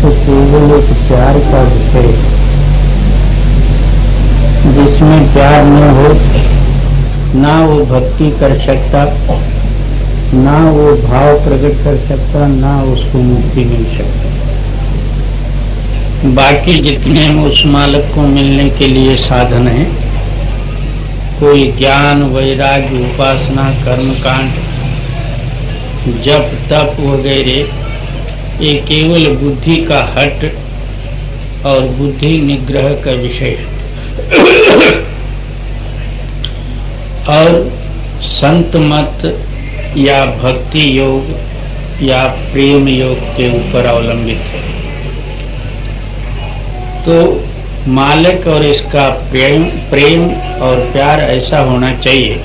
तो केवल एक प्यार का विषय, जिसमें प्यार न हो ना वो भक्ति कर सकता, ना वो भाव प्रकट कर सकता, ना उसको मुक्ति मिल सकती। बाकी जितने उस मालिक को मिलने के लिए साधन हैं, कोई ज्ञान, वैराग्य, उपासना, कर्मकांड, जप, तप वगैरह, ये केवल बुद्धि का हट और बुद्धि निग्रह का विषय है और संत मत या भक्ति योग या प्रेम योग के ऊपर अवलंबित है। तो मालिक और इसका प्रेम और प्यार ऐसा होना चाहिए,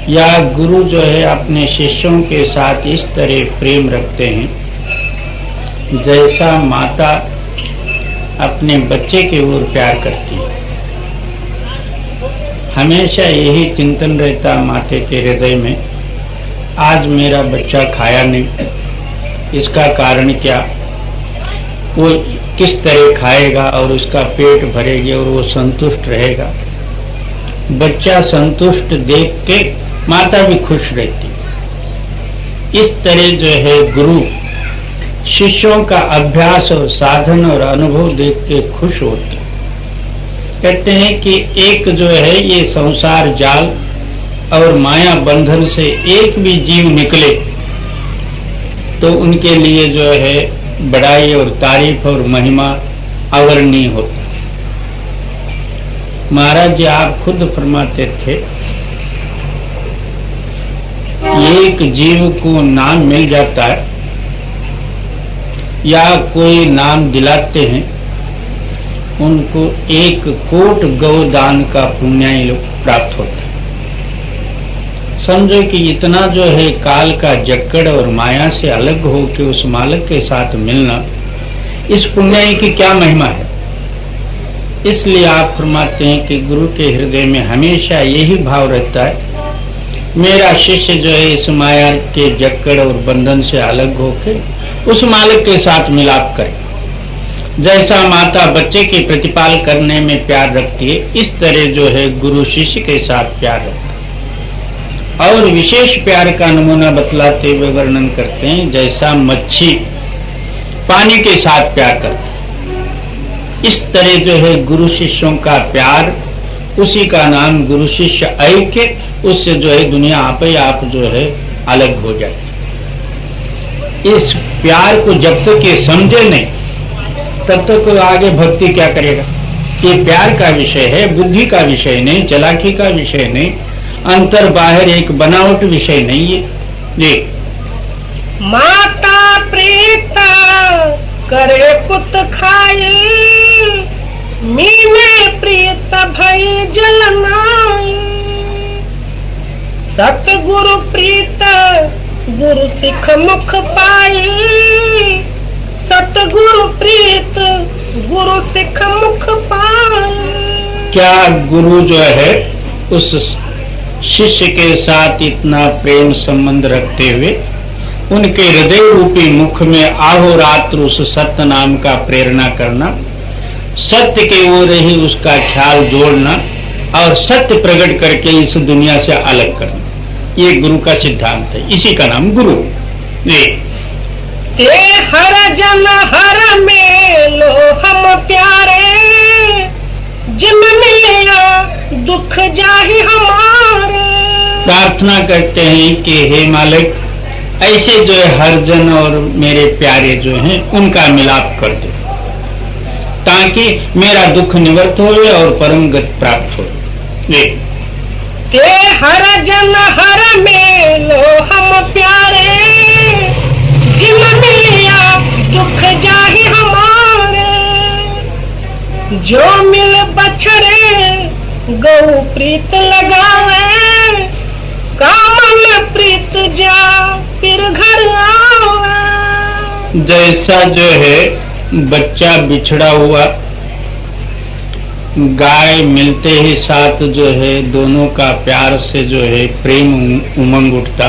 या गुरु जो है अपने शिष्यों के साथ इस तरह प्रेम रखते हैं जैसा माता अपने बच्चे के ओर प्यार करती है। हमेशा यही चिंतन रहता माते के हृदय में, आज मेरा बच्चा खाया नहीं, इसका कारण क्या, वो किस तरह खाएगा और उसका पेट भरेगा और वो संतुष्ट रहेगा। बच्चा संतुष्ट देख के माता भी खुश रहती। इस तरह जो है गुरु शिष्यों का अभ्यास और साधन और अनुभव देख के खुश होते। कहते हैं कि एक जो है ये संसार जाल और माया बंधन से एक भी जीव निकले तो उनके लिए जो है बड़ाई और तारीफ और महिमा अवर्णनीय होता। महाराज जी आप खुद फरमाते थे, एक जीव को नाम मिल जाता है या कोई नाम दिलाते हैं, उनको 1 कोट गौदान का पुण्य प्राप्त होता है। समझो कि इतना जो है काल का जक्कड़ और माया से अलग हो के उस मालिक के साथ मिलना, इस पुण्य की क्या महिमा है। इसलिए आप फरमाते हैं कि गुरु के हृदय में हमेशा यही भाव रहता है, मेरा शिष्य जो है इस माया के जक्कड़ और बंधन से अलग होके उस मालिक के साथ मिलाप करे। जैसा माता बच्चे की प्रतिपाल करने में प्यार रखती है, इस तरह जो है गुरु शिष्य के साथ प्यार रखता है। और विशेष प्यार का नमूना बतलाते हुए वर्णन करते हैं, जैसा मच्छी पानी के साथ प्यार करती है, इस तरह जो है गुरु शिष्यों का प्यार, उसी का नाम गुरु शिष्य ऐक्य, उससे जो है दुनिया आप ही आप जो है अलग हो जाए। इस प्यार को जब तक ये समझे नहीं तब तक तो आगे भक्ति क्या करेगा। ये प्यार का विषय है, बुद्धि का विषय नहीं, चालाकी का विषय नहीं, अंतर बाहर एक बनावट विषय नहीं है। जी माता प्रीता करे पुत खाए, मीने प्रीत भई जलनाए। सतगुरु प्रीत गुरु सिख मुख पाए, सतगुरु प्रीत गुरु सिख मुख पाए। क्या गुरु जो है उस शिष्य के साथ इतना प्रेम संबंध रखते हुए उनके हृदय रूपी मुख में आहोरात्र उस सत्य नाम का प्रेरणा करना, सत्य के ओर ही उसका ख्याल जोड़ना और सत्य प्रकट करके इस दुनिया से अलग करना, ये गुरु का सिद्धांत है। इसी का नाम गुरु। ते हर जन हर मेलो हम प्यारे, जिन मिलिया दुख जाहि हमारे। प्रार्थना करते हैं कि हे मालिक, ऐसे जो है हर जन और मेरे प्यारे जो हैं उनका मिलाप कर दो, ताकि मेरा दुख निवृत्त हो और परम गति प्राप्त हो। ते हर जन हर मेलो हम प्यारे, जिन मिलिया दुख जाहि हमारे। जो मिल बछड़े गौ प्रीत लगावे, कामन प्रीत जा फिर घर आवे। जैसा जो है बच्चा बिछड़ा हुआ गाय मिलते ही साथ जो है दोनों का प्यार से जो है प्रेम उमंग उठता,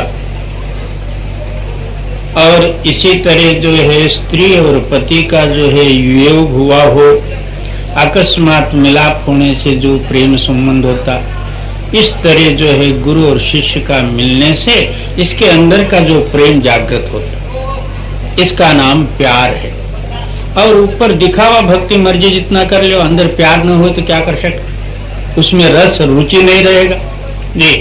और इसी तरह जो है स्त्री और पति का जो है वियोग हुआ हो, अकस्मात मिलाप होने से जो प्रेम संबंध होता, इस तरह जो है गुरु और शिष्य का मिलने से इसके अंदर का जो प्रेम जागृत होता, इसका नाम प्यार है। और ऊपर दिखावा भक्ति मर्जी जितना कर लो, अंदर प्यार न हो तो क्या कर सकते, उसमें रस रुचि नहीं रहेगा जी।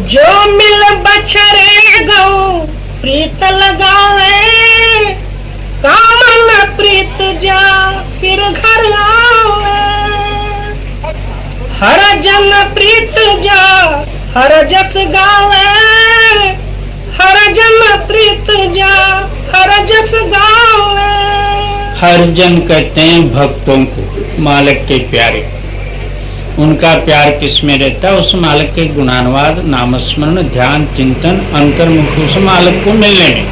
जो मिल बछरे गौ प्रीत लगावे, कामन प्रीत जा फिर घर आवे। हर जन प्रीत जा हर जस गावे, हर जन प्रीत जा हर जस गावे। हर जन कहते हैं भक्तों को, मालिक के प्यारे। उनका प्यार किसमें रहता है? उस मालिक के गुणानुवाद, नामस्मरण, ध्यान, चिंतन, अंतर्मुख उस मालिक को मिलने में,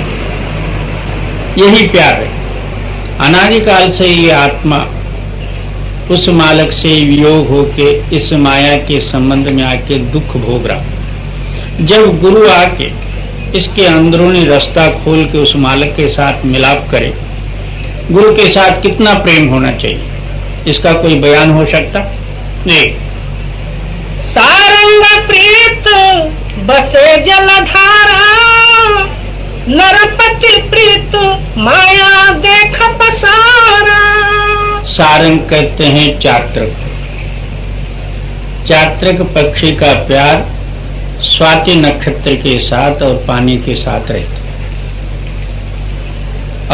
यही प्यार है। अनादिकाल से ये आत्मा उस मालिक से वियोग होके इस माया के संबंध में आके दुख भोग रहा। जब गुरु आके इसके अंदरूनी रास्ता खोल के उस मालिक के साथ मिलाप करे, गुरु के साथ कितना प्रेम होना चाहिए, इसका कोई बयान हो सकता नहीं। सारंग प्रीत बसे जलधारा, नरपति प्रीत माया देख पसारा। सारंग कहते हैं चात्रक। चात्रक पक्षी का प्यार स्वाति नक्षत्र के साथ और पानी के साथ रहता।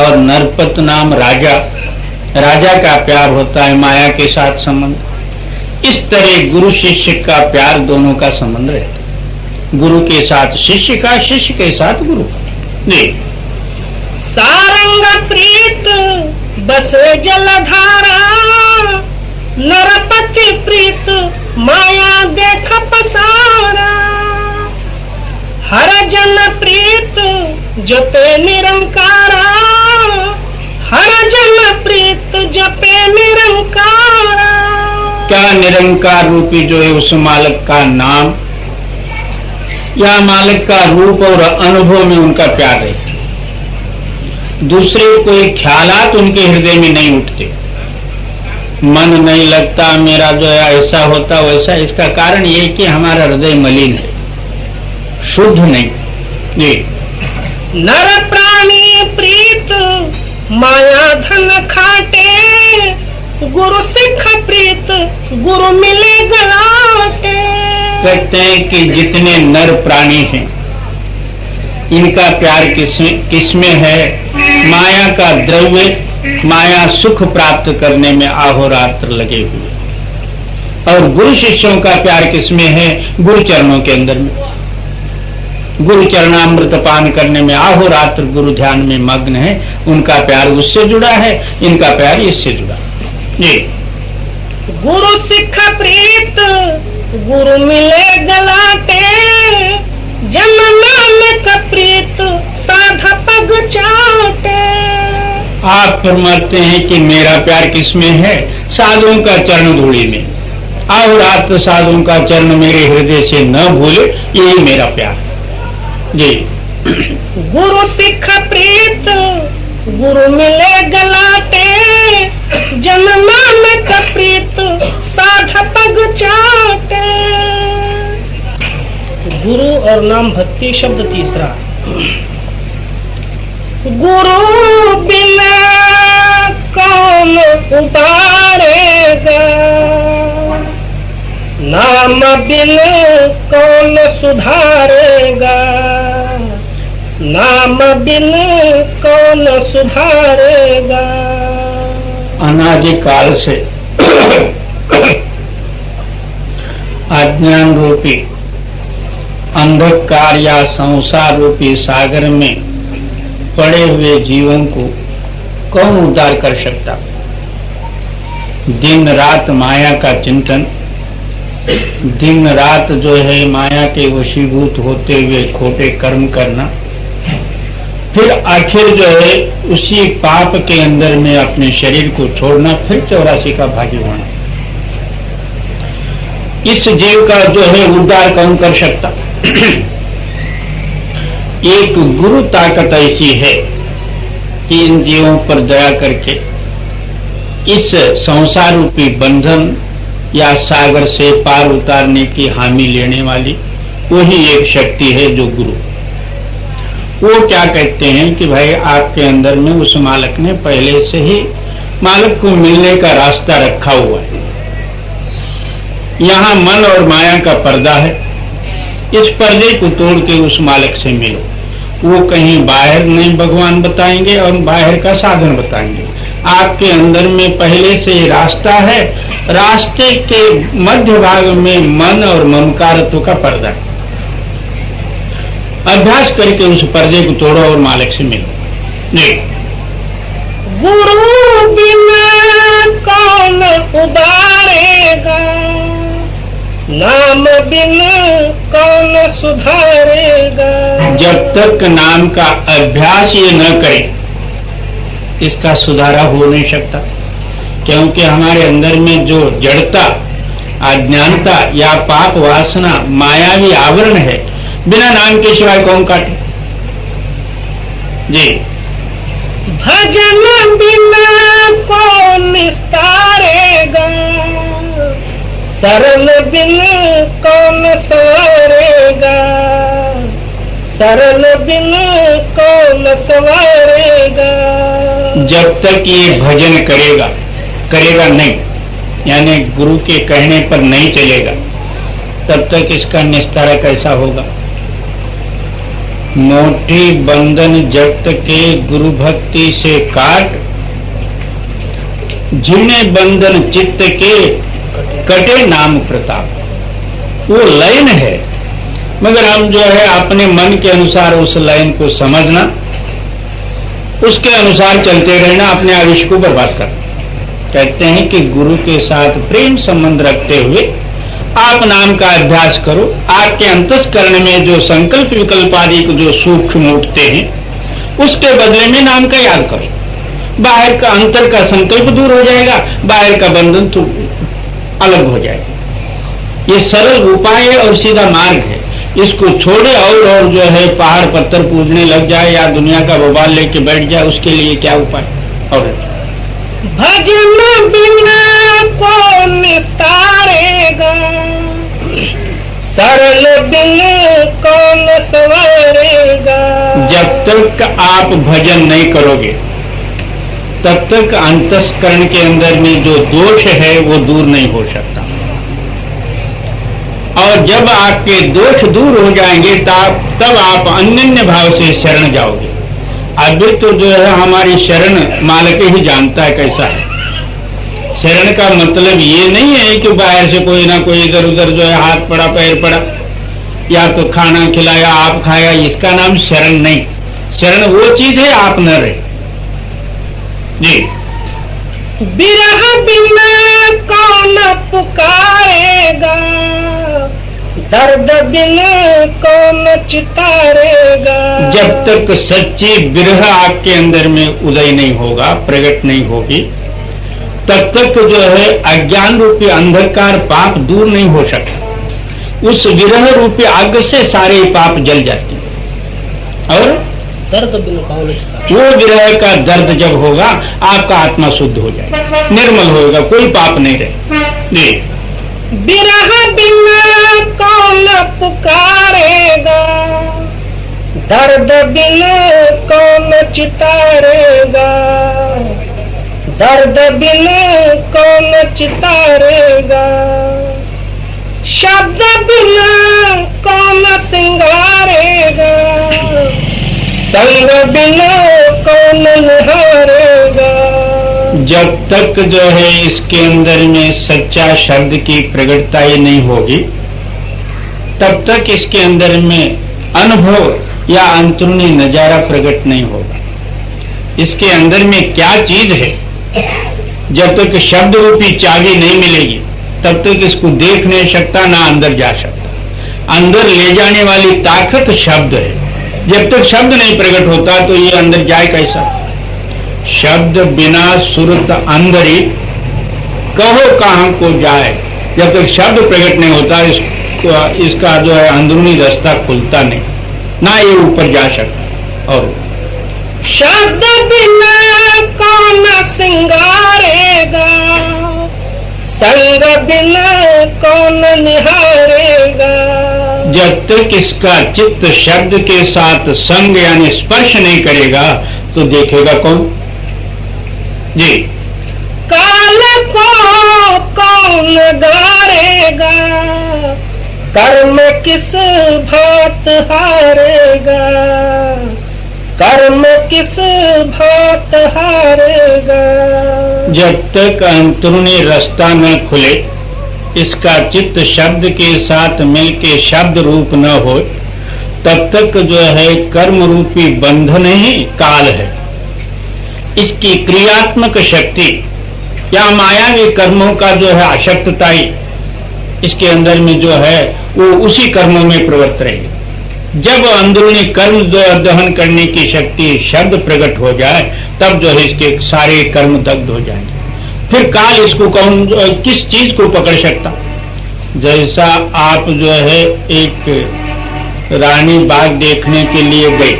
और नरपत नाम राजा, राजा का प्यार होता है माया के साथ संबंध। इस तरह गुरु शिष्य का प्यार दोनों का संबंध रहता है, गुरु के साथ शिष्य का, शिष्य के साथ गुरु का। सारंग प्रीत बसे जलधारा, नरपति प्रीत माया देख पसारा। हर जन प्रीत जपे निरंकारा, हर जन प्रीत जपे निरंकारा। क्या निरंकार रूपी जो है उस मालिक का नाम या मालिक का रूप और अनुभव में उनका प्यार है। दूसरे कोई ख्यालात उनके हृदय में नहीं उठते, मन नहीं लगता मेरा जो है ऐसा होता वैसा। इसका कारण ये कि हमारा हृदय मलिन है, शुद्ध नहीं। जी। नर प्राणी प्रीत माया धन खाटे, गुरु सिख प्रीत गुरु मिले गलाटे। कहते हैं कि जितने नर प्राणी हैं इनका प्यार किसमें है? माया का द्रव्य, माया सुख प्राप्त करने में अहोरात्र लगे हुए। और गुरु शिष्यों का प्यार किसमें है? गुरु चरणों के अंदर में, गुरु चरणामृत पान करने में अहोरात्र गुरु ध्यान में मग्न है। उनका प्यार उससे जुड़ा है, इनका प्यार इससे जुड़ा जी। गुरु सिख प्रीत गुरु मिले गलाटे, जन नानक प्रीत साध पग चाटे। आप फरमाते हैं कि मेरा प्यार किसमें है? साधुओं का चरण धूलि में। अहोरात्र साधुओं का चरण मेरे हृदय से न भूले, यही मेरा प्यार जी। गुरु सिख प्रीत गुरु मिले गलाटे, जन नानक प्रीत साध पग चाटे। गुरु और नाम भक्ति शब्द तीसरा। गुरु बिना कौन उबारेगा, नाम बिन कौन सुधारेगा, नाम बिन कौन सुधारेगा। अनादिकाल से अज्ञान रूपी अंधकार या संसार रूपी सागर में पड़े हुए जीवों को कौन उद्धार कर सकता? दिन रात माया का चिंतन, दिन रात जो है माया के वशीभूत होते हुए खोटे कर्म करना, फिर आखिर जो है उसी पाप के अंदर में अपने शरीर को छोड़ना, फिर 84 का भागी होना। इस जीव का जो है उद्धार कौन कर सकता? एक गुरु ताकत ऐसी है कि इन जीवों पर दया करके इस संसार रूपी बंधन या सागर से पार उतारने की हामी लेने वाली वही एक शक्ति है जो गुरु। वो क्या कहते हैं कि भाई आपके अंदर में उस मालक ने पहले से ही मालक को मिलने का रास्ता रखा हुआ है। यहाँ मन और माया का पर्दा है, इस पर्दे को तोड़ के उस मालक से मिलो। वो कहीं बाहर नहीं भगवान बताएंगे और बाहर का साधन बताएंगे, आपके अंदर में पहले से रास्ता है। रास्ते के मध्य भाग में मन और ममकारत्व का पर्दा है। अभ्यास करके उस पर्दे को तोड़ो और मालिक से मिलो। नहीं, गुरु बिना कौन उबारेगा, नाम बिना कौन सुधारेगा। जब तक नाम का अभ्यास ये न करे इसका सुधारा हो नहीं सकता, क्योंकि हमारे अंदर में जो जड़ता, अज्ञानता या पाप वासना मायावी आवरण है, बिना नाम के सिवाय कौन काटे। जी, भजन बिना कौन निस्तारेगा, शरण बिना कौन संवारेगा, शरण बिना कौन संवारेगा। जब तक ये भजन करेगा नहीं, यानी गुरु के कहने पर नहीं चलेगा, तब तक इसका निस्तारा कैसा होगा। मोटी बंधन जगत के गुरु भक्ति से काट, झिने बंधन चित्त के कटे नाम प्रताप। वो लाइन है, मगर हम जो है अपने मन के अनुसार उस लाइन को समझना, उसके अनुसार चलते रहना, अपने आयुष्य को बर्बाद करना। कहते हैं कि गुरु के साथ प्रेम संबंध रखते हुए आप नाम का अभ्यास करो। आपके अंतस्करण में जो संकल्प विकल्प आदि जो सूक्ष्म उठते हैं, उसके बदले में नाम का याद करो। बाहर का अंतर का संकल्प दूर हो जाएगा, बाहर का बंधन तो अलग हो जाएगा। ये सरल उपाय है और सीधा मार्ग है। इसको छोड़े और जो है पहाड़ पत्थर पूजने लग जाए या दुनिया का बवाल लेके बैठ जाए, उसके लिए क्या उपाय। और भजन बिना कौन निस्तारेगा, सरल बिना कौन संवारेगा। जब तक आप भजन नहीं करोगे तब तक अंतस्करण के अंदर में जो दोष है वो दूर नहीं हो सकता। और जब आपके दोष दूर हो जाएंगे तब आप अनन्य भाव से शरण जाओगे। अभी तो जो है हमारी शरण मालिक ही जानता है कैसा है। शरण का मतलब ये नहीं है कि बाहर से कोई ना कोई इधर उधर जो है हाथ पड़ा पैर पड़ा, या तो खाना खिलाया आप खाया, इसका नाम शरण नहीं। शरण वो चीज है आप न रहे। जी, बिरह बिना कौन पुकारेगा, दर्द बिना कौन चितारेगा। जब तक सच्ची बिरह आपके अंदर में उदय नहीं होगा, प्रकट नहीं होगी, तब तक जो है अज्ञान रूपी अंधकार पाप दूर नहीं हो सकता। उस विरह रूपी आग से सारे पाप जल जाते हैं। और दर्द बिना कौन चितारेगा। वो विरह का दर्द जब होगा, आपका आत्मा शुद्ध हो जाएगा, निर्मल होगा, कोई पाप नहीं रहे। बिरह बिना कौन पुकारेगा, दर्द बिना कौन चितारेगा, दर्द बिना कौन चितारेगा। शब्द बिना कौन सिंगारेगा, संग बिना कौन निहारेगा। जब तक जो है इसके अंदर में सच्चा शब्द की प्रगटता ही नहीं होगी, तब तक इसके अंदर में अनुभव या अंतरूनी नजारा प्रकट नहीं होगा। इसके अंदर में क्या चीज है, जब तक शब्द रूपी चाबी नहीं मिलेगी तब तक इसको देख नहीं सकता, ना अंदर जा सकता। अंदर ले जाने वाली ताकत शब्द है। जब तक शब्द नहीं प्रकट होता तो ये अंदर जाए कैसा। शब्द बिना सुरत अंदरी, कहो कहां को जाए। जब तक शब्द प्रकट नहीं होता इसका जो है अंदरूनी रास्ता खुलता नहीं। ना ये ऊपर जा सकता। और शब्द बिना कौन सिंगारेगा, संग बिना कौन निहारेगा। जब तक इसका चित्त शब्द के साथ संग यानी स्पर्श नहीं करेगा तो देखेगा कौन? जी, काल को कौन गारेगा, कर्म किस भात हारेगा, कर्म किस भात हारेगा। जब तक अंतरूनी रास्ता न खुले, इसका चित्त शब्द के साथ मिलके शब्द रूप न हो, तब तक जो है कर्म रूपी बंधन ही काल है। इसकी क्रियात्मक शक्ति या मायावी कर्मों का जो है आसक्तताई इसके अंदर में जो है वो उसी कर्मों में प्रवृत्त रहेगी। जब अंदरूनी कर्म दहन करने की शक्ति शब्द प्रकट हो जाए तब जो है इसके सारे कर्म दग्ध हो जाएंगे। फिर काल इसको कौन किस चीज को पकड़ सकता? जैसा आप जो है एक रानी बाग देखने के लिए गए,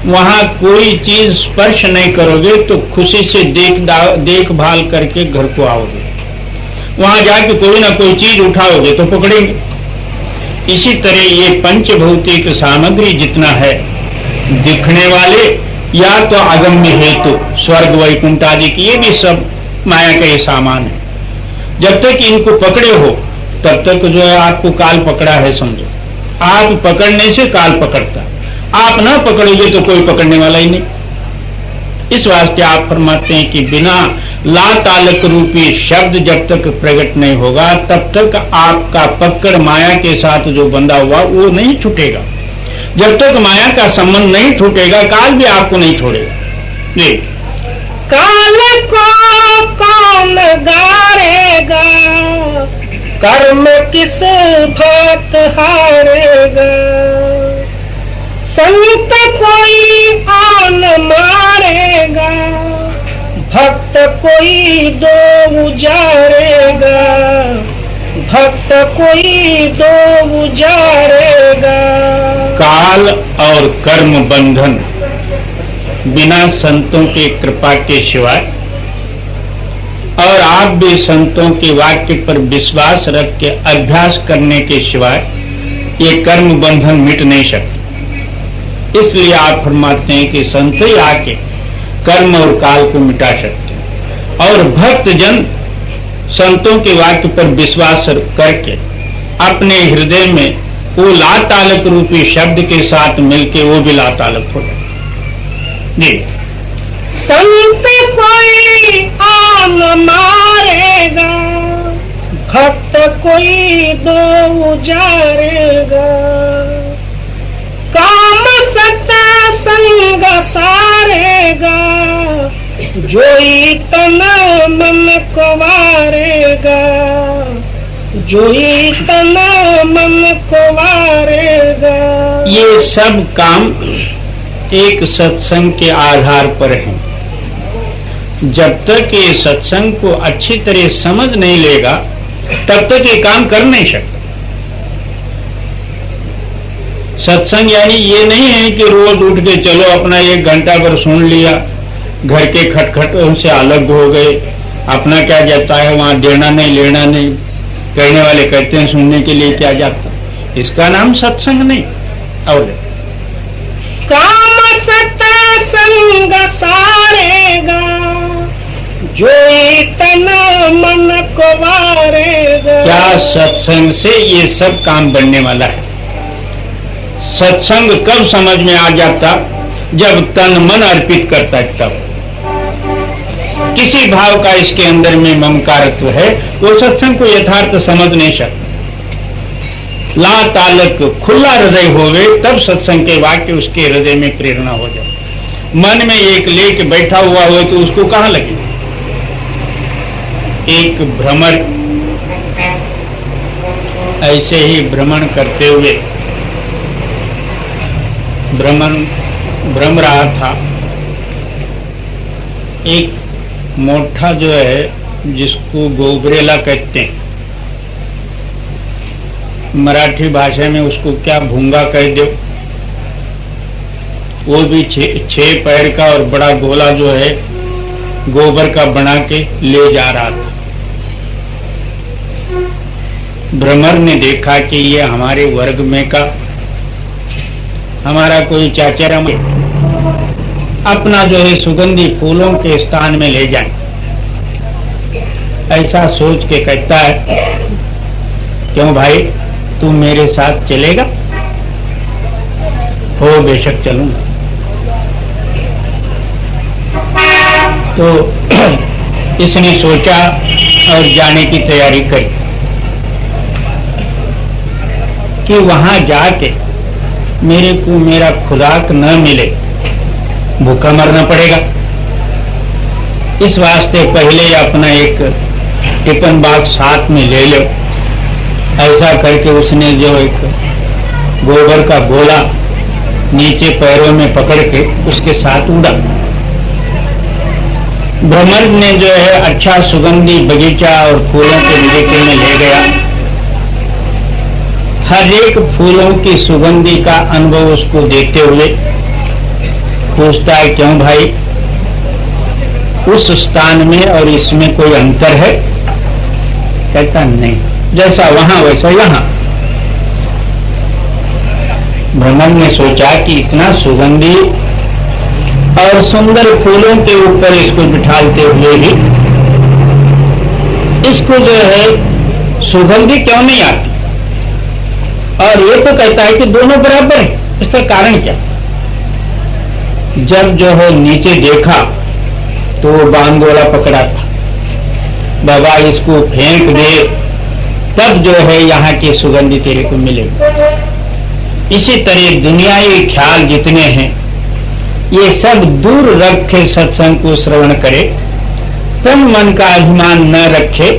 वहां कोई चीज स्पर्श नहीं करोगे तो खुशी से देखभाल करके घर को आओगे। वहां जाके कोई ना कोई चीज उठाओगे तो पकड़ेंगे। इसी तरह ये पंचभौतिक सामग्री जितना है, दिखने वाले या तो अगम्य हेतु स्वर्ग वैकुंठ आदि की, ये भी सब माया का ये सामान है। जब तक इनको पकड़े हो तब तक जो है आपको काल पकड़ा है समझो। आप पकड़ने से काल पकड़ता, आप ना पकड़ोगे तो कोई पकड़ने वाला ही नहीं। इस वास्ते आप फरमाते हैं कि बिना ला तालक रूपी शब्द जब तक प्रकट नहीं होगा तब तक आपका पकड़ माया के साथ जो बंधा हुआ वो नहीं छूटेगा। जब तक माया का संबंध नहीं छूटेगा काल भी आपको नहीं छोड़ेगा। जी, काल को कौन गारेगा, कर्म किस भात हारेगा। संत कोई आन मारेगा, भक्त कोई दो उजारेगा, भक्त कोई दो उजारेगा। काल और कर्म बंधन बिना संतों की कृपा के सिवाय और आप भी संतों के वाक्य पर विश्वास रख के अभ्यास करने के सिवाय ये कर्म बंधन मिट नहीं सकते। इसलिए आप फरमाते हैं कि संत ही आके कर्म और काल को मिटा सकते हैं। और भक्त जन संतों के वाक्य पर विश्वास करके अपने हृदय में वो लातालक रूपी शब्द के साथ मिलके वो भी लातालक हो जाए। जी, संत कोई आन मारेगा, भक्त कोई दो उजारेगा। काम सत्ता संग सारेगा, जोई तना मन को वारेगा, जोई तना मन को वारेगा। ये सब काम एक सत्संग के आधार पर है। जब तक ये सत्संग को अच्छी तरह समझ नहीं लेगा तब तक ये काम कर नहीं सकता। सत्संग यानी ये नहीं है कि रोज उठ के चलो अपना 1 घंटा पर सुन लिया, घर के खटखटों से अलग हो गए, अपना क्या जाता है वहां देना नहीं लेना नहीं, कहने वाले कहते हैं सुनने के लिए क्या जाता, इसका नाम सत्संग नहीं। और काम सत्ता संग सारेगा, जो तना मन को वारेगा। क्या सत्संग से ये सब काम बनने वाला है? सत्संग कब समझ में आ जाता? जब तन मन अर्पित करता है तब। किसी भाव का इसके अंदर में ममकारत्व है वो सत्संग को यथार्थ समझ नहीं सकता। ला तालक खुला हृदय होवे तब सत्संग के वाक्य उसके हृदय में प्रेरणा हो जाए। मन में एक लेके बैठा हुआ हो तो उसको कहां लगे? एक भ्रमर ऐसे ही भ्रमण करते हुए भ्रम रहा था। एक मोठा जो है जिसको गोबरेला कहते हैं, मराठी भाषा में उसको क्या भूंगा कह दो, वो भी 6 पैर का और बड़ा गोला जो है गोबर का बना के ले जा रहा था। भ्रमर ने देखा कि ये हमारे वर्ग में का हमारा कोई चाचरा अपना जो है सुगंधी फूलों के स्थान में ले जाए, ऐसा सोच के कहता है, क्यों भाई तू मेरे साथ चलेगा? हो बेशक चलूंगा। तो इसने सोचा और जाने की तैयारी करी कि वहां जाके मेरे को मेरा खुराक न मिले, भूखा मरना पड़ेगा। इस वास्ते पहले अपना एक टिफिन बॉक्स साथ में ले लो। ऐसा करके उसने जो एक गोबर का गोला नीचे पैरों में पकड़ के उसके साथ उड़ा। भ्रमर ने जो है अच्छा सुगंधी बगीचा और फूलों के बगीचे में ले गया। हर एक फूलों की सुगंधी का अनुभव उसको देखते हुए पूछता है, क्यों भाई उस स्थान में और इसमें कोई अंतर है? कहता नहीं, जैसा वहां वैसा यहां। भ्रमर ने सोचा कि इतना सुगंधी और सुंदर फूलों के ऊपर इसको बिठाते हुए भी इसको जो है सुगंधी क्यों नहीं आती? और ये तो कहता है कि दोनों बराबर है। इसका कारण क्या? जब जो है नीचे देखा तो वो बांगोला पकड़ा था, बाबा इसको फेंक दे तब जो है यहाँ की सुगंधी तेरे को मिलेगी। इसी तरह दुनियाई ख्याल जितने हैं ये सब दूर रखे सत्संग को श्रवण करे, तन मन का अभिमान न रखे,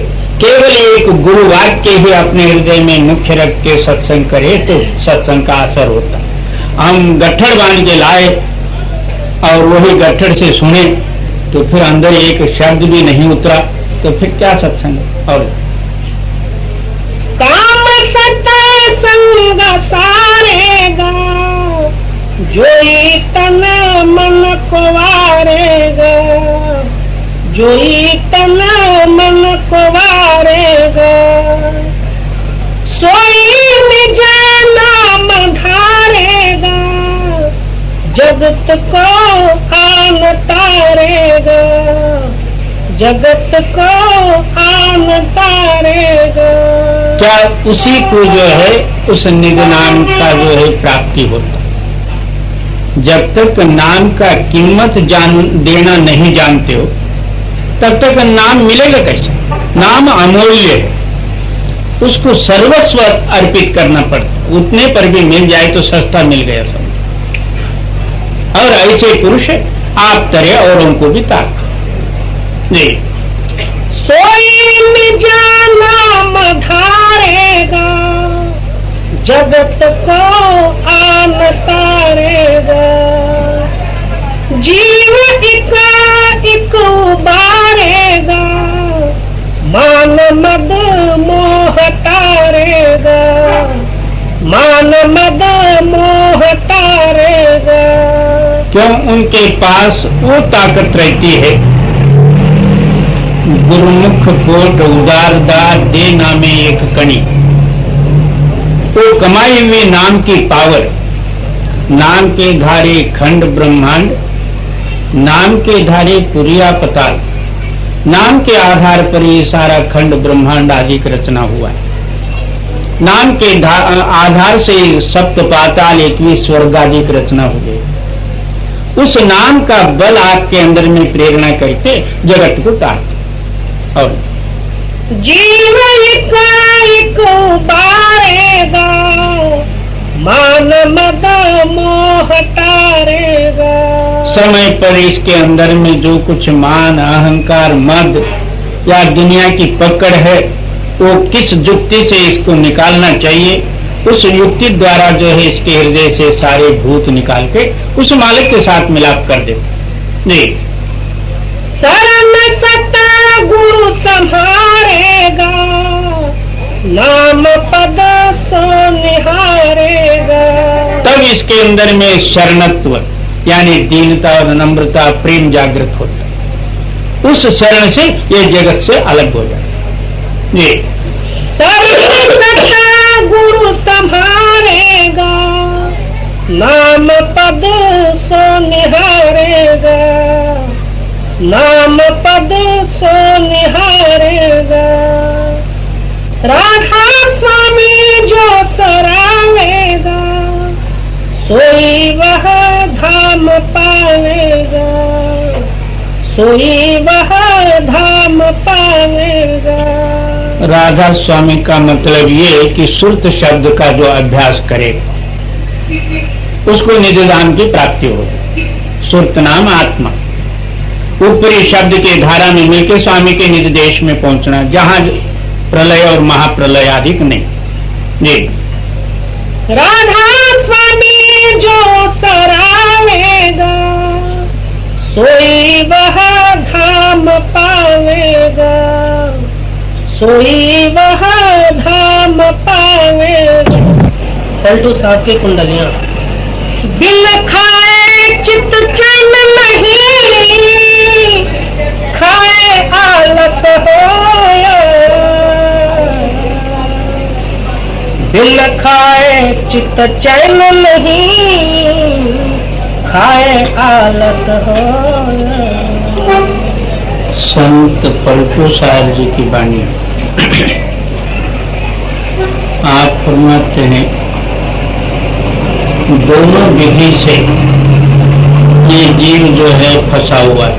केवल एक गुरु वाक्य ही अपने हृदय में मुख्य रख के सत्संग करे तो सत्संग का असर होता। हम गट्ठड़ बांध के लाए और वही गट्ठड़ से सुने तो फिर अंदर एक शब्द भी नहीं उतरा तो फिर क्या सत्संग? और काम सत्संग सारेगा, जोई तन मन को वारेगा, जोई तन मन को वारेगा, सोई निज नाम धारेगा, जगत को आन तारेगा, जगत को आन तारेगा। क्या उसी को जो है उस निज नाम का जो है प्राप्ति होता। जब तक नाम का कीमत देना नहीं जानते हो तब तक नाम मिलेगा कैसे? नाम अमूल्य है, उसको सर्वस्व अर्पित करना पड़ता। उतने पर भी मिल जाए तो सस्ता मिल गया सब। और ऐसे पुरुष आप तरह औरों को भी ताक जी। सोई निज नाम धारेगा, जगत को आन तारेगा, जीव एक उबारेगा, मान मद मोह तारेगा, मान मद मोह तारेगा। क्यों? उनके पास वो ताकत रहती है, गुरुमुख कोट उदारदार दे नामे एक कणी। तो कमाई हुई नाम की पावर, नाम के धारे खंड ब्रह्मांड, नाम के धारे पुरिया पताल, नाम के आधार पर ये सारा खंड ब्रह्मांड आदि की रचना हुआ है। नाम के आधार से सप्त पाताल 21 स्वर्ग आदि की रचना हो गई। उस नाम का बल आपके अंदर में प्रेरणा करके जगत को तारते। और जीव एक बारेगा, मान मद मोह तारेगा। समय पर इसके अंदर में जो कुछ मान अहंकार मद या दुनिया की पकड़ है वो किस युक्ति से इसको निकालना चाहिए, उस युक्ति द्वारा जो है इसके हृदय से सारे भूत निकाल के उस मालिक के साथ मिलाप कर देते जी। शरण सता गुरु संभारेगा, नाम पद सो निहारेगा। तब इसके अंदर में शरणत्व यानी दीनता और नम्रता प्रेम जागृत होता है। उस शरण से ये जगत से अलग हो जाता है। सर्वप्रता गुरु संभारेगा, नाम पद सो निहारेगा, नाम पद सो निहारेगा। राधा स्वामी जो सरावेगा, सोई वह धाम पावेगा, सोई वह धाम पावेगा। राधा स्वामी का मतलब ये कि सुरत शब्द का जो अभ्यास करे उसको निज धाम की प्राप्ति होगी। सुरत नाम आत्मा, ऊपरी शब्द के धारा में मिलकर स्वामी के निज देश में पहुंचना, जहां प्रलय और महाप्रलय अधिक नहीं। जी, राधा स्वामी जो सरावेगा, सोई वह धाम पावेगा, सोई वह धाम पावेगा। पलटू साहब की कुंडलियां। दिल खाए चित चैन नहीं, खाए आलस होया। दिल खाए चित चैन नहीं, खाए आलस होया। संत पलटू साहब जी की वाणी। आप फरमाते हैं दोनों विधि से ये जीव जो है फंसा हुआ है।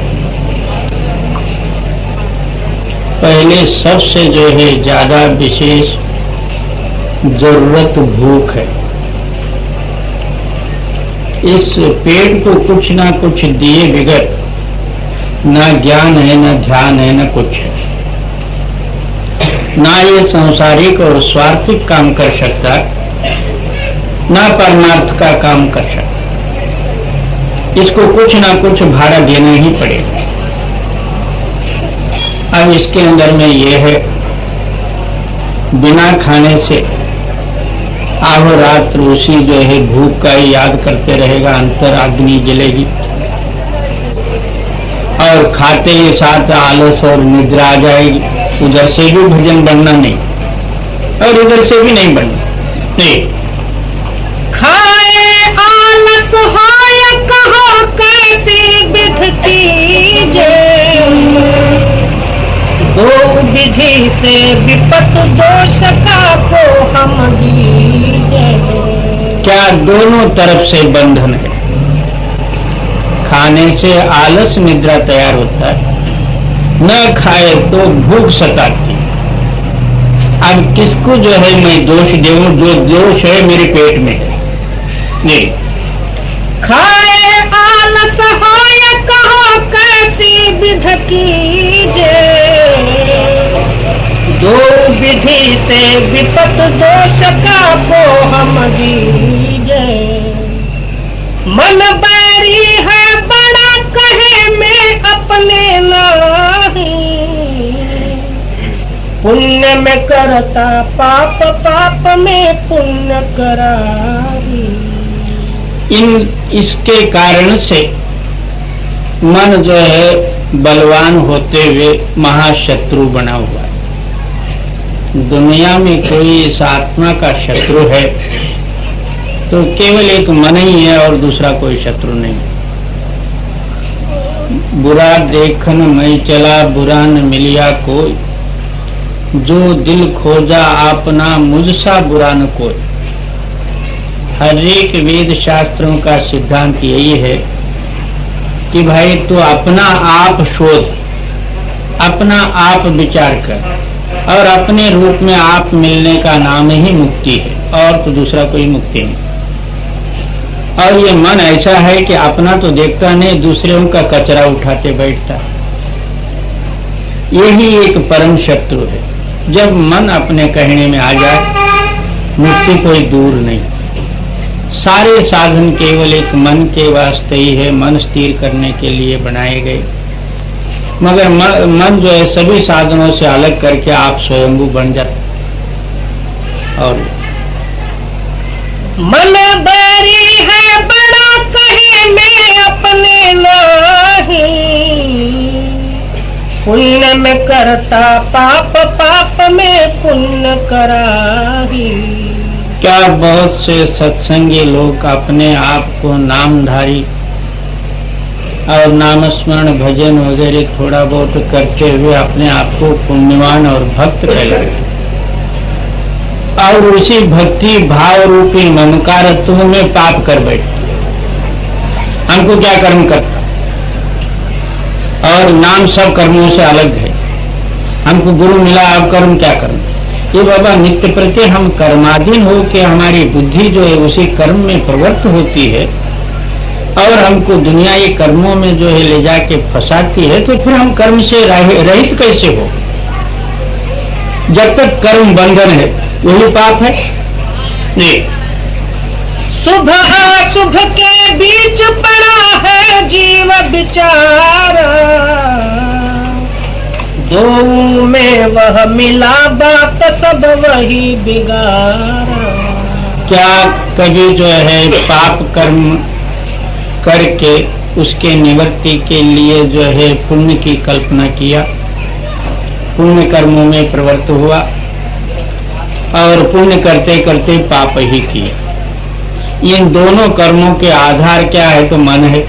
पहले सबसे जो है ज्यादा विशेष जरूरत भूख है। इस पेट को कुछ ना कुछ दिए बगैर ना ज्ञान है, ना ध्यान है, ना कुछ है। ना ये सांसारिक और स्वार्थिक काम कर सकता, ना परमार्थ का काम कर सकता। इसको कुछ ना कुछ भाड़ा देना ही पड़ेगा। अब इसके अंदर में ये है, बिना खाने से अहोरात्र उसी जो है भूख का ही याद करते रहेगा, अंतर अग्नि जलेगी। और खाते ही साथ आलस और निद्रा आ जाएगी। उधर से भी भजन बनना नहीं और उधर से भी नहीं बनना। नहीं, खाए आलस होय कहो कैसी विध कीजे, दो विधि से विपत दोष का को हम दीजे। क्या दोनों तरफ से बंधन है। खाने से आलस निद्रा तैयार होता है, न खाए तो भूख सताती। अब किसको जो है मैं दोष दूं? जो दोष है मेरे पेट में है। नहीं, खाए आलस होय कहो कैसी विध कीजे, दो विधि से विपत दोष का को हम दीजे। मन बैरी है बड़ा कहे में अपने नहीं, पुण्य में करता पाप, पाप में पुण्य करारी। इसके कारण से मन जो है बलवान होते हुए महाशत्रु बना हुआ है। दुनिया में कोई इस आत्मा का शत्रु है तो केवल एक मन ही है और दूसरा कोई शत्रु नहीं। बुरा देखन मैं चला, बुरा न मिलिया कोई, जो दिल खोजा अपना मुझसा बुरा न कोई। हर एक वेद शास्त्रों का सिद्धांत यही है कि भाई तू अपना आप शोध, अपना आप विचार कर और अपने रूप में आप मिलने का नाम ही मुक्ति है और तो दूसरा कोई मुक्ति नहीं। और ये मन ऐसा है कि अपना तो देखता नहीं, दूसरों का कचरा उठाते बैठता। यही एक परम शत्रु है। जब मन अपने कहने में आ जाए मुक्ति कोई दूर नहीं। सारे साधन केवल एक मन के वास्ते ही है, मन स्थिर करने के लिए बनाए गए। मगर मन जो है सभी साधनों से अलग करके आप स्वयंभू बन जाते। और मन बैरी है बड़ा कहे मैं अपने नहीं, पुण्य में करता पाप, पाप में पुण्य कराही। क्या बहुत से सत्संगी लोग अपने आप को नामधारी और नामस्मरण भजन वगैरह थोड़ा बहुत करते हुए अपने आप को पुण्यवान और भक्त कहलाते, और उसी भक्ति भाव रूपी ममकारत्व में पाप कर बैठते। हमको क्या कर्म करता, और नाम सब कर्मों से अलग है। हमको गुरु मिला, अब कर्म क्या करना। ये बाबा नित्य प्रति हम कर्माधीन हो के हमारी बुद्धि जो है उसी कर्म में प्रवृत्त होती है, और हमको दुनियाई कर्मों में जो है ले जाके फंसाती है, तो फिर हम कर्म से रहित कैसे हो। जब तक कर्म बंधन है वही पाप है। नहीं, शुभ अशुभ के बीच पड़ा है जीव बिचारा, दो में वह मिला बात सब वही बिगाड़ा। क्या कभी जो है पाप कर्म करके उसके निवृत्ति के लिए जो है पुण्य की कल्पना किया, पुण्य कर्मों में प्रवृत्त हुआ, और पुण्य करते करते पाप ही किया। इन दोनों कर्मों के आधार क्या है तो मन है।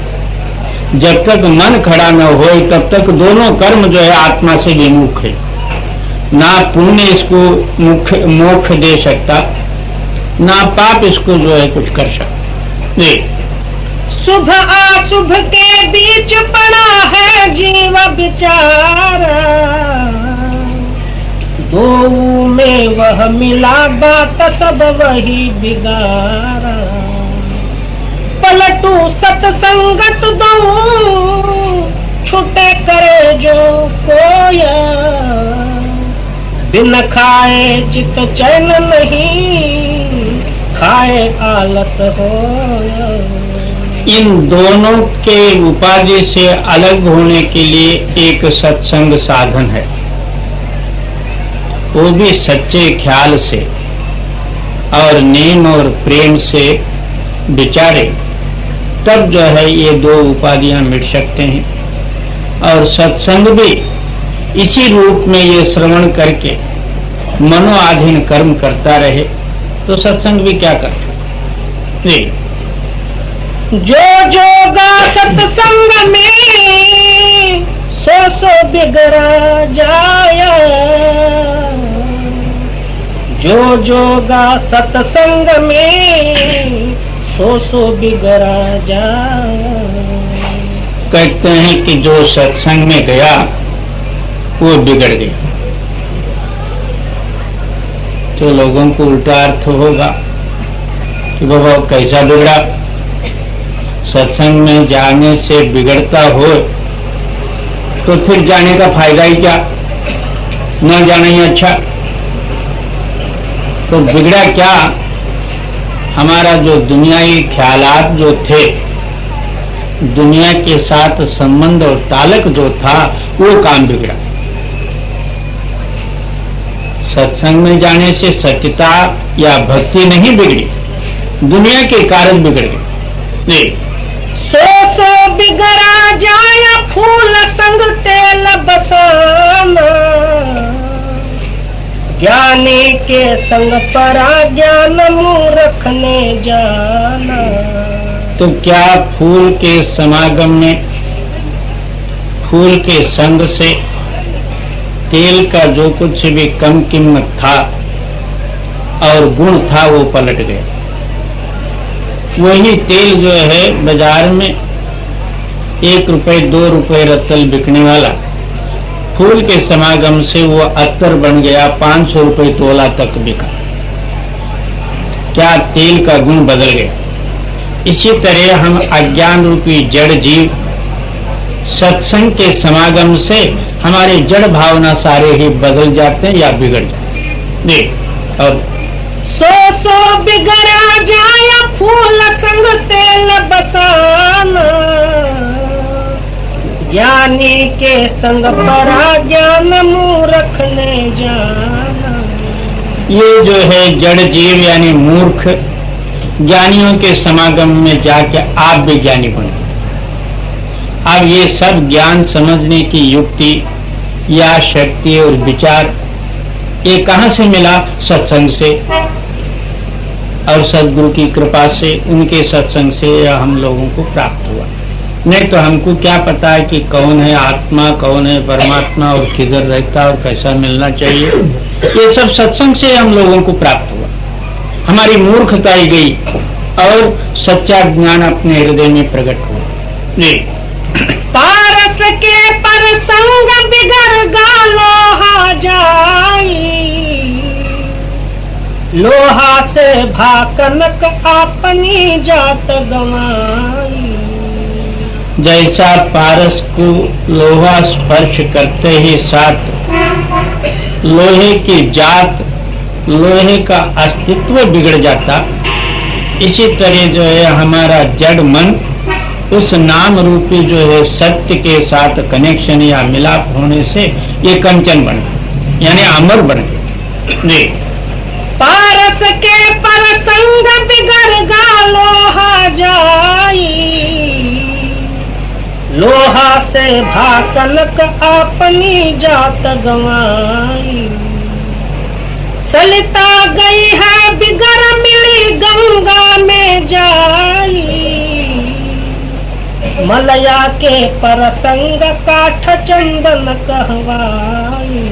जब तक मन खड़ा न हो तब तक दोनों कर्म जो है आत्मा से विमुख है। ना पुण्य इसको मोक्ष दे सकता, ना पाप इसको जो है कुछ कर सकता। शुभ अशुभ के बीच पड़ा है जीव बिचारा, दो में वह मिला बात सब वही बिगाड़ा। पलटू सत्संगत दो छूटे करे जो कोया, बिन खाए चित चैन नहीं, खाए आलस होया। इन दोनों के उपाधि से अलग होने के लिए एक सत्संग साधन है, वो भी सच्चे ख्याल से और नेम और प्रेम से विचारे, तब जो है ये दो उपाधियां मिट सकते हैं। और सत्संग भी इसी रूप में ये श्रवण करके मनोआधीन कर्म करता रहे तो सत्संग भी क्या करे। जो जोगा सत्संग में सो सो बिगड़ा जाया, जो जोगा सत्संग में सो सो बिगड़ा जाया। कहते हैं कि जो सत्संग में गया वो बिगड़ गया। तो लोगों को उल्टा अर्थ होगा कि बाबा कैसा बिगड़ा। सत्संग में जाने से बिगड़ता हो तो फिर जाने का फायदा ही क्या, न जाना ही अच्छा। तो बिगड़ा क्या, हमारा जो दुनियाई ख्यालात जो थे, दुनिया के साथ संबंध और ताल्लुक जो था, वो काम बिगड़ा। सत्संग में जाने से सत्यता या भक्ति नहीं बिगड़ी, दुनिया के कारण बिगड़ गए। सो सो बिगड़ा जाया फूल संग तेल बसाना, ज्ञानी के संग परा ज्ञान मूर्ख ने जाना। तो क्या फूल के समागम में, फूल के संग से तेल का जो कुछ भी कम कीमत था और गुण था वो पलट गया। वही तेल जो है बाजार में 1 रुपए 2 रुपए रत्तल बिकने वाला, फूल के समागम से वो अत्तर बन गया 500 रुपए तोला तक बिका। क्या तेल का गुण बदल गया। इसी तरह हम अज्ञान रूपी जड़ जीव सत्संग के समागम से हमारे जड़ भावना सारे ही बदल जाते हैं या बिगड़ जाते हैं। देख, और सो सो बिगड़ा जाया फूल संग तेल बसाना, ज्ञानी के संग परा ज्ञान मूर्ख ने जाना। ये जो है जड़ जीव यानी मूर्ख ज्ञानियों के समागम में जाके आप भी ज्ञानी बनते। अब ये सब ज्ञान समझने की युक्ति या शक्ति और विचार ये कहां से मिला? सत्संग से और सदगुरु की कृपा से, उनके सत्संग से हम लोगों को प्राप्त हुआ। नहीं तो हमको क्या पता है कि कौन है आत्मा, कौन है परमात्मा और किधर रहता और कैसा मिलना चाहिए। ये सब सत्संग से हम लोगों को प्राप्त हुआ। हमारी मूर्खता ही गई और सच्चा ज्ञान अपने हृदय में प्रकट हुआ। जी, पारस के परसंग बिगर गा लोहा जाई, लोहा से भाकनक अपनी जात गवाई। जैसा पारस को लोहा स्पर्श करते ही साथ लोहे की जात, लोहे का अस्तित्व बिगड़ जाता, इसी तरह जो है हमारा जड़ मन उस नाम रूपी जो है सत्य के साथ कनेक्शन या मिलाप होने से ये कंचन बन गया, यानी अमर बन गया। जी, पारस के परसंग बिगर गा लोहा जाई, लोहा से भाकनक अपनी जात गवाई। सलिता गई है बिगर मिली गंगा में जाई, मलया के परसंग काठ चंदन कहवाई।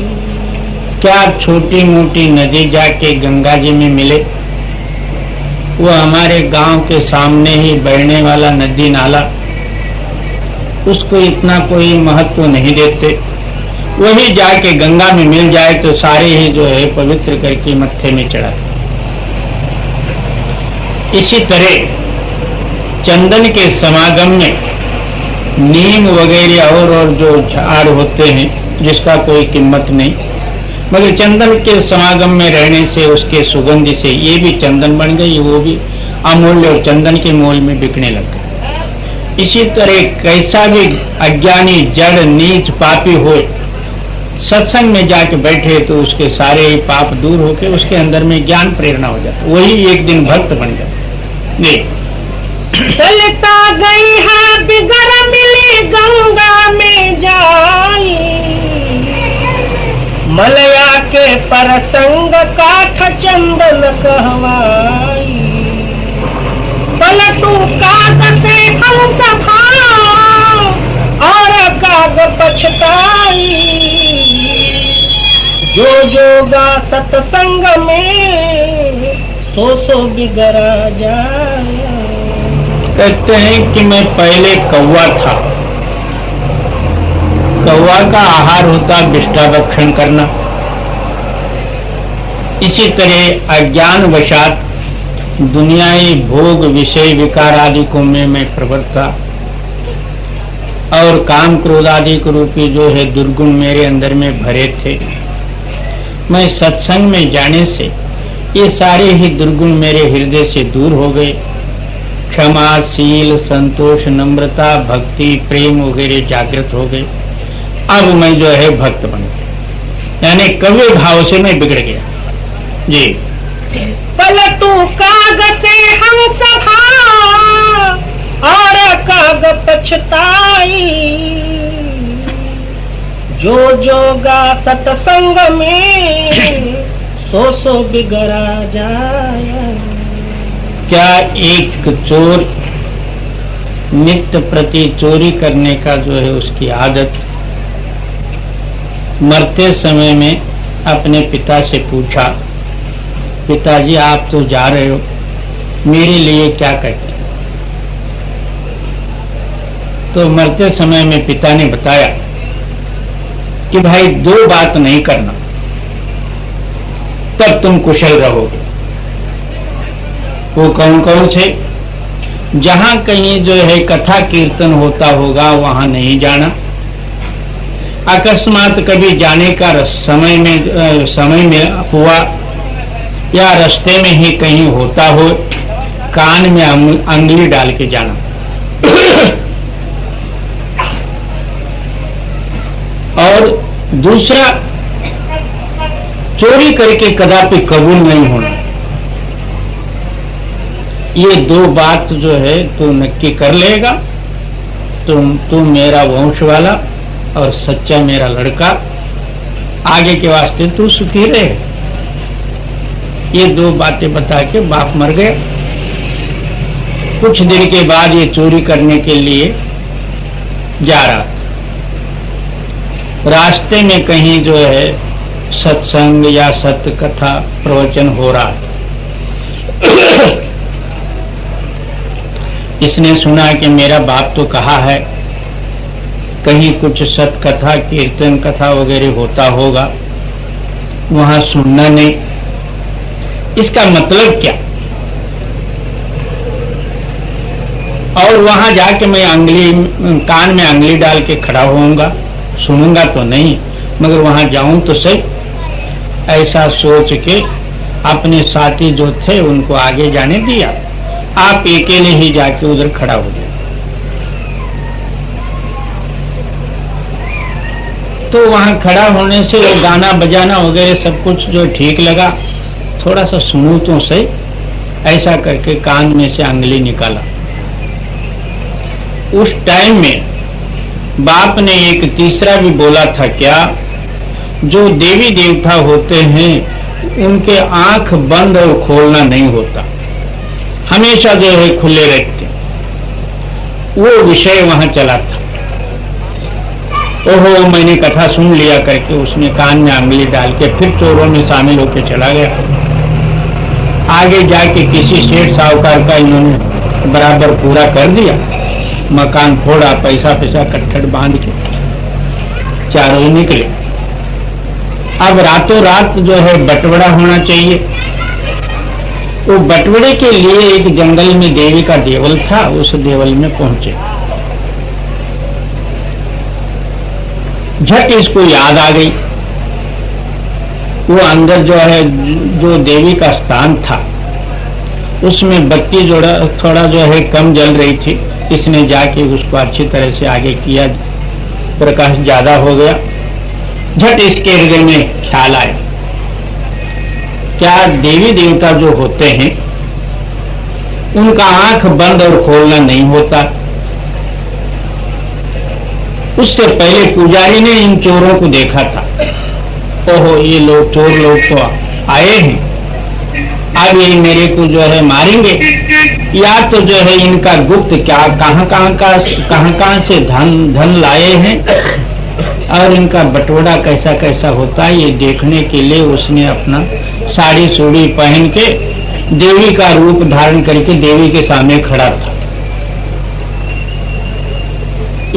क्या छोटी मोटी नदी जाके गंगा जी में मिले? वो हमारे गांव के सामने ही बहने वाला नदी नाला, उसको इतना कोई महत्व नहीं देते। वही जाके गंगा में मिल जाए तो सारे ही जो है पवित्र करके मत्थे में चढ़ा। इसी तरह चंदन के समागम में नीम वगैरह और जो झाड़ होते हैं जिसका कोई कीमत नहीं, मगर चंदन के समागम में रहने से उसके सुगंध से ये भी चंदन बन गई, वो भी अमूल्य और चंदन के मोल में बिकने लग गए। इसी तरह कैसा भी अज्ञानी जड़ नीच पापी हो, सत्संग में जाके बैठे तो उसके सारे पाप दूर होके उसके अंदर में ज्ञान प्रेरणा हो जाता, वही एक दिन भक्त बन जाता। जी, सलिता गई है बिगर मिली गंगा में जाई, मलया के परसंग काठ चंदन कहवाई। पलटू काग से हम सभा और काग पछताई, जो जोगा सत्संग में सो बिगड़ा जाए। कहते हैं कि मैं पहले कौवा था, कौवा का आहार होता विष्ठा भक्षण करना। इसी तरह अज्ञान वशात दुनियाई भोग विषय विकार आदि को मैं प्रवृत्त था और काम क्रोध आदि के रूपी जो है दुर्गुण मेरे अंदर में भरे थे। मैं सत्संग में जाने से ये सारे ही दुर्गुण मेरे हृदय से दूर हो गए। क्षमा, शील, संतोष, नम्रता, भक्ति, प्रेम वगैरह जागृत हो गए। अब मैं जो है भक्त बन गया, यानी कव्य भाव से मैं बिगड़ गया। जी, पलटू काग से हम सभा और काग पछताई, जो जोगा सत्संग में सो बिगड़ा जाए। क्या एक चोर नित्य प्रति चोरी करने का जो है उसकी आदत मरते समय में अपने पिता से पूछा, पिताजी आप तो जा रहे हो, मेरे लिए क्या करते? तो मरते समय में पिता ने बताया कि भाई दो बात नहीं करना, तब तुम कुशल रहोगे। वो कौन कौन से? जहां कहीं जो है कथा कीर्तन होता होगा वहां नहीं जाना, अकस्मात कभी जाने का समय में हुआ या रास्ते में ही कहीं होता हो, कान में अंगुली डाल के जाना। और दूसरा, चोरी करके कदापि कबूल नहीं होना। ये दो बात जो है तू नक्की कर लेगा, तू मेरा वंश वाला और सच्चा मेरा लड़का, आगे के वास्ते तू सुखी रहे। ये दो बातें बता के बाप मर गए। कुछ दिन के बाद ये चोरी करने के लिए जा रहा था। रास्ते में कहीं जो है सत्संग या सत्य कथा प्रवचन हो रहा था। इसने सुना कि मेरा बाप तो कहा है कहीं कुछ सत्य कथा कीर्तन कथा वगैरह होता होगा, वहां सुनना नहीं। इसका मतलब क्या? और वहां जाके मैं कान में अंगली डाल के खड़ा होऊंगा, सुनूंगा तो नहीं, मगर वहां जाऊं तो सही। ऐसा सोच के अपने साथी जो थे उनको आगे जाने दिया, आप अकेले ही जाके उधर खड़ा हो गए। तो वहां खड़ा होने से वो गाना बजाना वगैरह सब कुछ जो ठीक लगा, थोड़ा सा सुनूं तो सही। ऐसा करके कान में से अंगली निकाला। उस टाइम में बाप ने एक तीसरा भी बोला था, क्या? जो देवी देवता होते हैं उनके आंख बंद और खोलना नहीं होता, हमेशा जो है खुले रहते। वो विषय वहां चला था। ओहो, मैंने कथा सुन लिया करके उसने कान में अंगली डाल के फिर चोरों में शामिल होकर चला गया। आगे जाके किसी सेठ साहूकार का इन्होंने बराबर पूरा कर दिया, मकान फोड़ा, पैसा पैसा कट्ठड़ बांध के चारों निकले। अब रातों रात जो है बंटवारा होना चाहिए। वो बंटवारे के लिए एक जंगल में देवी का देवल था, उस देवल में पहुंचे। झट इसको याद आ गई। वो अंदर जो है जो देवी का स्थान था उसमें बत्ती थोड़ा जो है कम जल रही थी। इसने जाके उसको अच्छी तरह से आगे किया, प्रकाश ज्यादा हो गया। झट इसके हृदय में ख्याल आया, क्या देवी देवता जो होते हैं उनका आंख बंद और खोलना नहीं होता? उससे पहले पुजारी ने इन चोरों को देखा था। ओहो, ये लोग चोर लोग तो आए हैं, अब ये मेरे को जो है मारेंगे, या तो जो है इनका गुप्त क्या कहां से धन लाए हैं और इनका बंटवारा कैसा कैसा होता है, ये देखने के लिए उसने अपना साड़ी सूड़ी पहन के देवी का रूप धारण करके देवी के सामने खड़ा था।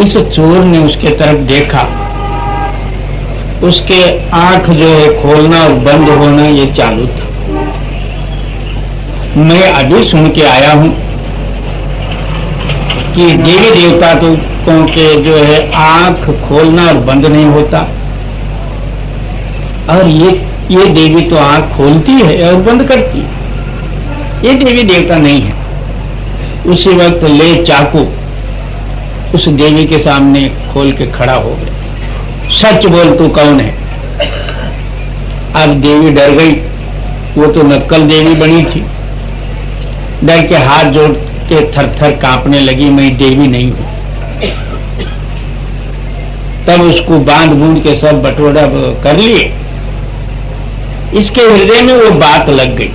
इस चोर ने उसके तरफ देखा, उसके आंख जो है खोलना और बंद होना ये चालू था। मैं अभी सुन के आया हूं कि देवी देवता तो के जो है आंख खोलना और बंद नहीं होता, और ये देवी तो आंख खोलती है और बंद करती है, ये देवी देवता नहीं है। उसी वक्त ले चाकू उस देवी के सामने खोल के खड़ा हो गया। सच बोल, तू कौन है? अब देवी डर गई, वो तो नक्कल देवी बनी थी। डर के हाथ जोड़ के थर थर कांपने लगी, मैं देवी नहीं हूं। तब उसको बांध बूंद के सब बंटवारा कर लिए। इसके हृदय में वो बात लग गई।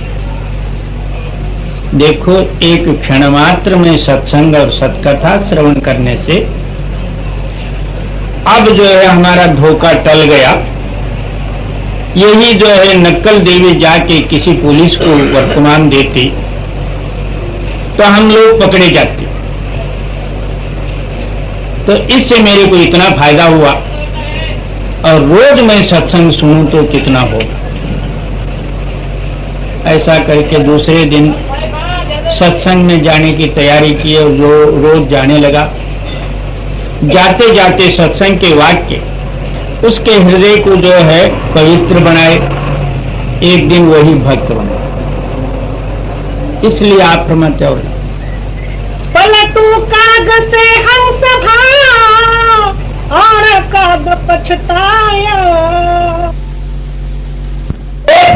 देखो, एक क्षण मात्र में सत्संग और सत्कथा श्रवण करने से अब जो है हमारा धोखा टल गया। यही जो है नक्कल देवी जाके किसी पुलिस को वर्तमान देती तो हम लोग पकड़े जाते। तो इससे मेरे को इतना फायदा हुआ, और रोज मैं सत्संग सुनूं तो कितना होगा। ऐसा करके दूसरे दिन सत्संग में जाने की तैयारी की और जो रोज जाने लगा। जाते जाते सत्संग के वाक्य उसके हृदय को जो है पवित्र बनाए। एक दिन वही भक्त बने। इसलिए आप फरमाते हो, पलटू कागज से हंस भाया और कब पछताया।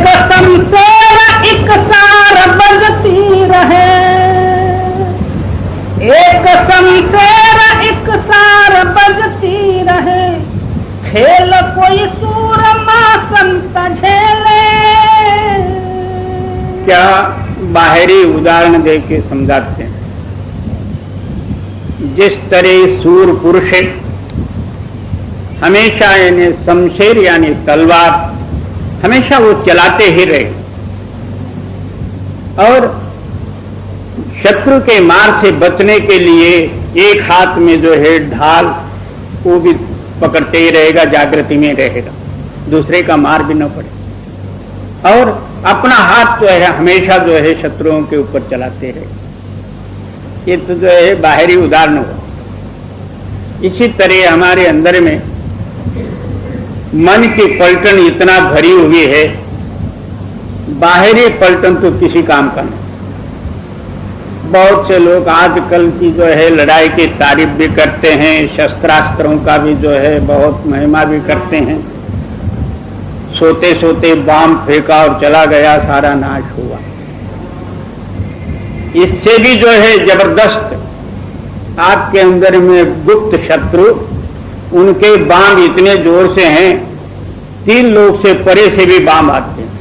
एक शमशेर एक सार बजती रहे, एक शमशेर एक सार बजती रहे, खेल कोई सूरमा संत झेले। क्या बाहरी उदाहरण दे के समझाते हैं। जिस तरह सूर पुरुष हमेशा यानी शमशेर यानी तलवार हमेशा वो चलाते ही रहे और शत्रु के मार से बचने के लिए एक हाथ में जो है ढाल वो भी पकड़ते ही रहेगा, जागृति में रहेगा, दूसरे का मार भी न पड़े और अपना हाथ जो है हमेशा जो है शत्रुओं के ऊपर चलाते रहे। ये तो जो है बाहरी उदाहरण हुआ। इसी तरह हमारे अंदर में मन की पलटन इतना भरी हुई है, बाहरी पलटन तो किसी काम का नहीं। बहुत से लोग आजकल की जो है लड़ाई की तारीफ भी करते हैं, शस्त्रास्त्रों का भी जो है बहुत महिमा भी करते हैं। सोते सोते बम फेंका और चला गया, सारा नाश हुआ। इससे भी जो है जबरदस्त आपके अंदर में गुप्त शत्रु, उनके बाम इतने जोर से हैं 3 लोग से परे से भी बाम आते हैं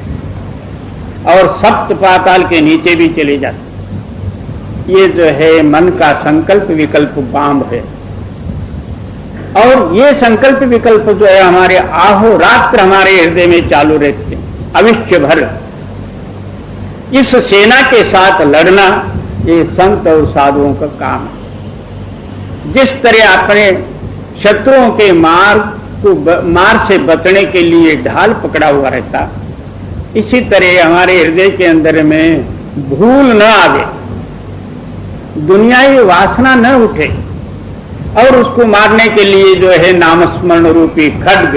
और सप्त पाताल के नीचे भी चले जाते हैं। ये जो है मन का संकल्प विकल्प बाम है और ये संकल्प विकल्प जो है हमारे आहोरात्र हमारे हृदय में चालू रहते हैं अविश्य भर। इस सेना के साथ लड़ना ये संत और साधुओं का काम है। जिस तरह अपने शत्रुओं के मार से बचने के लिए ढाल पकड़ा हुआ रहता, इसी तरह हमारे हृदय के अंदर में भूल न आवे, दुनियावी वासना न उठे और उसको मारने के लिए जो है नामस्मरण रूपी खड्ग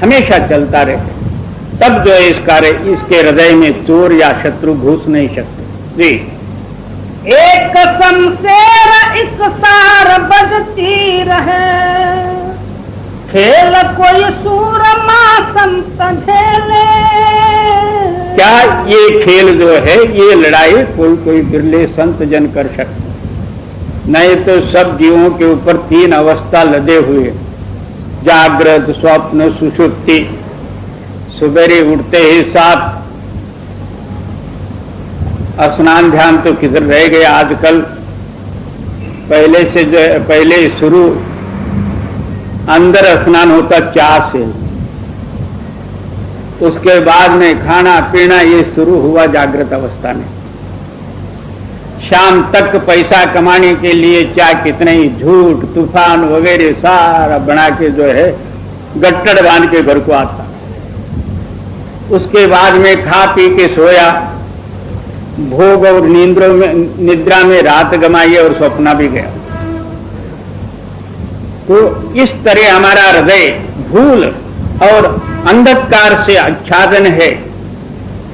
हमेशा चलता रहे, तब जो है इसके हृदय में चोर या शत्रु घुस नहीं सकते। जी, एक शमशेर एक सार बजती रहे, खेल कोई सूरमा संत झेले। क्या ये खेल जो है ये लड़ाई कोई बिरले संत जन कर सकते, नहीं तो सब जीवों के ऊपर 3 अवस्था लदे हुए, जागृत स्वप्न सुषुप्ति। सुबेरे उठते ही साथ स्नान ध्यान तो किधर रह गया आजकल। पहले शुरू अंदर स्नान होता चाह से, उसके बाद में खाना पीना ये शुरू हुआ जागृत अवस्था में। शाम तक पैसा कमाने के लिए चाहे कितने ही झूठ तूफान वगैरह सारा बना के जो है गट्टड़ बांध के घर को आता। उसके बाद में खा पी के सोया, भोग और निद्रा में रात गमाई और सपना भी गया। तो इस तरह हमारा हृदय भूल और अंधकार से आच्छादन है,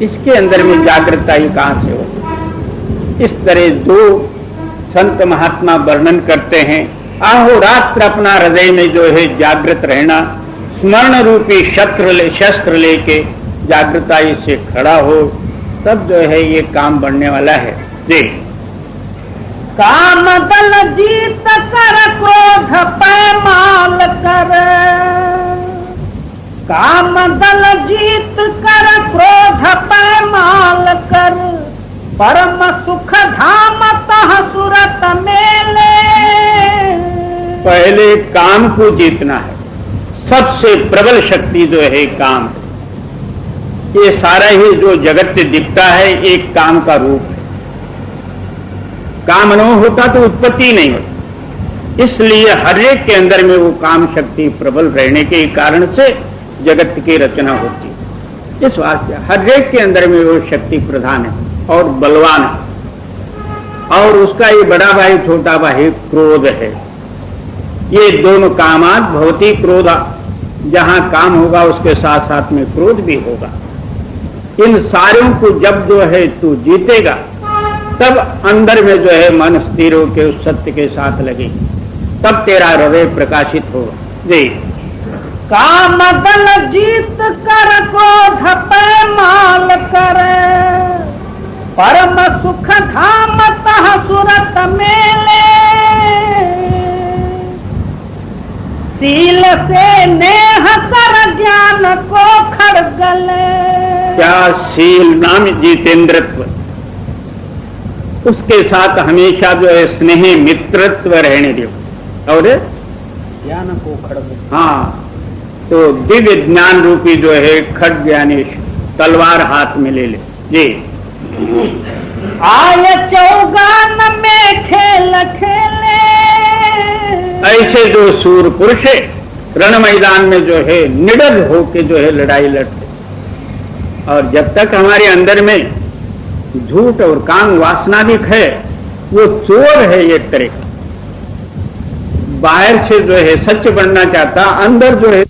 इसके अंदर में जागृतता ही कहां से हो। इस तरह 2 संत महात्मा वर्णन करते हैं, आहोरात्र अपना हृदय में जो है जागृत रहना, स्मरण रूपी शस्त्र लेके जागृताई से खड़ा हो, तब जो है ये काम बढ़ने वाला है। जी, काम दल जीत कर क्रोध पैमाल कर, काम दल जीत कर क्रोध पैमाल कर, परम सुख धाम तह सुरत मेले। पहले काम को जीतना है, सबसे प्रबल शक्ति जो है काम। ये सारा ही जो जगत दिखता है एक काम का रूप है। काम न होता तो उत्पत्ति नहीं होती, इसलिए हर एक के अंदर में वो काम शक्ति प्रबल रहने के कारण से जगत की रचना होती है। इस वास्ते हर एक के अंदर में वो शक्ति प्रधान है और बलवान है, और उसका ये बड़ा भाई छोटा भाई क्रोध है। ये दोनों कामात भवती क्रोध, जहां काम होगा उसके साथ साथ में क्रोध भी होगा। इन सारों को जब जो है तू जीतेगा, तब अंदर में जो है मन स्थिर होकर उस सत्य के साथ लगेगी, तब तेरा हृदय प्रकाशित होगा। जी, काम दल जीत कर क्रोध पैमाल करे, परम सुख धाम तह सुरत मेले, शील से नेह कर ज्ञान को खड़गले। क्या शील नाम जितेंद्रत्व, उसके साथ हमेशा जो है स्नेह मित्रत्व रहने दो, और ज्ञान को खड़गले। हाँ, तो दिव्य ज्ञान रूपी जो है खड्ग यानी तलवार हाथ में ले ले जी। आय चौगान में खेल खेले, ऐसे जो सूर पुरुष है रण मैदान में जो है निडर होके जो है लड़ाई लड़ते, और जब तक हमारे अंदर में झूठ और काम वासना भी है, वो चोर है एक तरह का। बाहर से जो है सच बनना चाहता, अंदर जो है